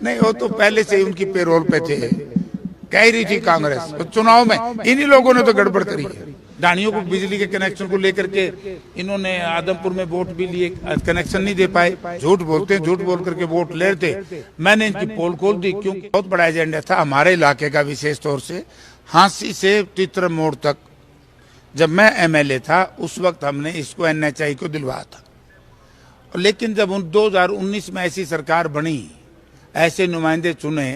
नहीं, वो तो पहले से ही उनकी पेरोल पे थे। कह रही थी कांग्रेस, तो चुनाव में इन्हीं लोगों ने तो गड़बड़ करी है। ढाणियों को बिजली के कनेक्शन को लेकर के इन्होंने आदमपुर में वोट भी लिए, कनेक्शन नहीं दे पाए। झूठ बोलते हैं, झूठ बोल करके वोट ले थे। मैंने इनकी पोल खोल दी, क्योंकि बहुत बड़ा एजेंडा था हमारे इलाके का, विशेष तौर से हांसी से तितर मोड़ तक। जब मैं एमएलए था उस वक्त हमने इसको एनएचआई को दिलवाया था, लेकिन जब 2019 में ऐसी सरकार बनी, ऐसे नुमाइंदे चुने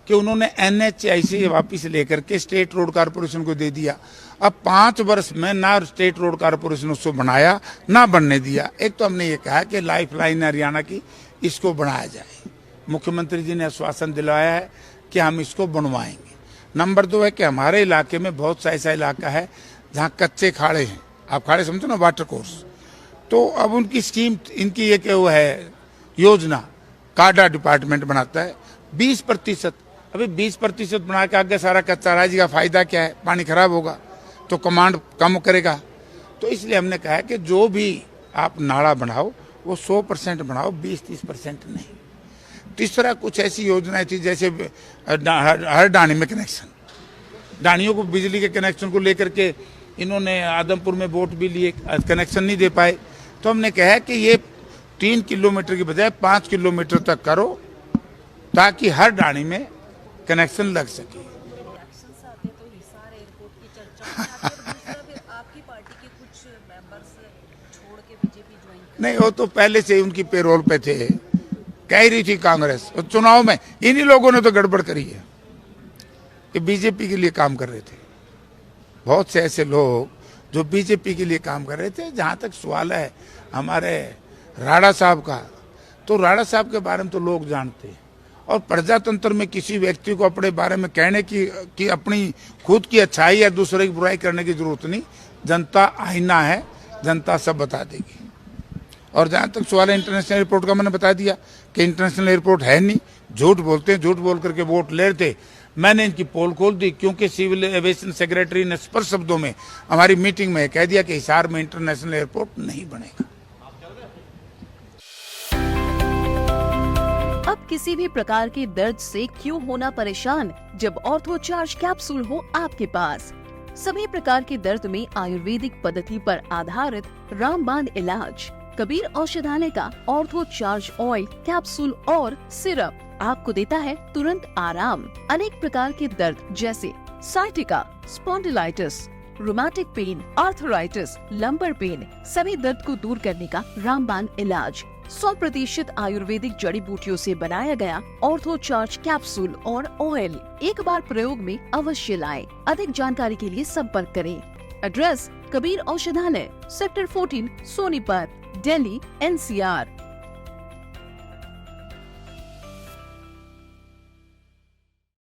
कि उन्होंने एनएचआई से वापिस लेकर के स्टेट रोड कारपोरेशन को दे दिया। अब 5 वर्ष में ना स्टेट रोड कारपोरेशन उसको बनाया, ना बनने दिया। एक तो हमने ये कहा कि लाइफ लाइन हरियाणा की, इसको बनाया जाए। मुख्यमंत्री जी ने आश्वासन दिलाया है कि हम इसको बनवाएंगे। नंबर 2 है कि हमारे इलाके में बहुत सा ऐसा इलाका है जहाँ कच्चे खाड़े हैं। आप खाड़े समझो ना, वाटर कोर्स। तो अब उनकी स्कीम, इनकी एक वो है योजना, काडा डिपार्टमेंट बनाता है 20%। अभी 20% बना के आगे सारा कच्चा राज्य का फायदा क्या है? पानी खराब होगा तो कमांड कम करेगा। तो इसलिए हमने कहा कि जो भी आप नाला बनाओ वो 100% बनाओ, 20-30% नहीं। तीसरा, कुछ ऐसी योजनाएं थी जैसे हर ढाणी में कनेक्शन, ढाणियों को बिजली के कनेक्शन को लेकर के इन्होंने आदमपुर में वोट भी लिए, कनेक्शन नहीं दे पाए। तो हमने कहा कि ये 3 किलोमीटर की बजाय 5 किलोमीटर तक करो, ताकि हर ढाणी में कनेक्शन लग सके। नहीं, वो तो पहले से ही उनकी पेरोल पे थे। कह रही थी कांग्रेस, और चुनाव में इन्हीं लोगों ने तो गड़बड़ करी है कि बीजेपी के लिए काम कर रहे थे। बहुत से ऐसे लोग जो बीजेपी के लिए काम कर रहे थे। जहां तक सवाल है हमारे राणा साहब का, तो राणा साहब के बारे में तो लोग जानते हैं। और प्रजातंत्र में किसी व्यक्ति को अपने बारे में कहने की अपनी खुद की अच्छाई या दूसरे की बुराई करने की जरूरत नहीं। जनता आईना है, जनता सब बता देगी। और जहां तक सवाल है इंटरनेशनल एयरपोर्ट का, मैंने बता दिया कि इंटरनेशनल एयरपोर्ट है नहीं। झूठ बोलते हैं, झूठ बोल करके वोट ले थे। मैंने इनकी पोल खोल दी, क्योंकि सिविल एविएशन सेक्रेटरी ने स्पष्ट शब्दों में हमारी मीटिंग में कह दिया कि हिसार में इंटरनेशनल एयरपोर्ट नहीं बनेगा। अब किसी भी प्रकार के दर्द से क्यों होना परेशान, जब ऑर्थो चार्ज कैप्सूल हो आपके पास। सभी प्रकार के दर्द में आयुर्वेदिक पद्धति पर आधारित रामबाण इलाज। कबीर औषधालय का ऑर्थो चार्ज ऑयल, कैप्सूल और सिरप आपको देता है तुरंत आराम। अनेक प्रकार के दर्द जैसे sciatica, spondylitis, rheumatic pain, arthritis, lumbar pain, सभी दर्द को दूर करने का रामबाण इलाज। 100% आयुर्वेदिक जड़ी बूटियों से बनाया गया ऑर्थो चार्ज कैप्सूल और ऑयल एक बार प्रयोग में अवश्य लाएं। अधिक जानकारी के लिए संपर्क करें। एड्रेस: कबीर औषधालय, सेक्टर 14, सोनीपत, दिल्ली, NCR।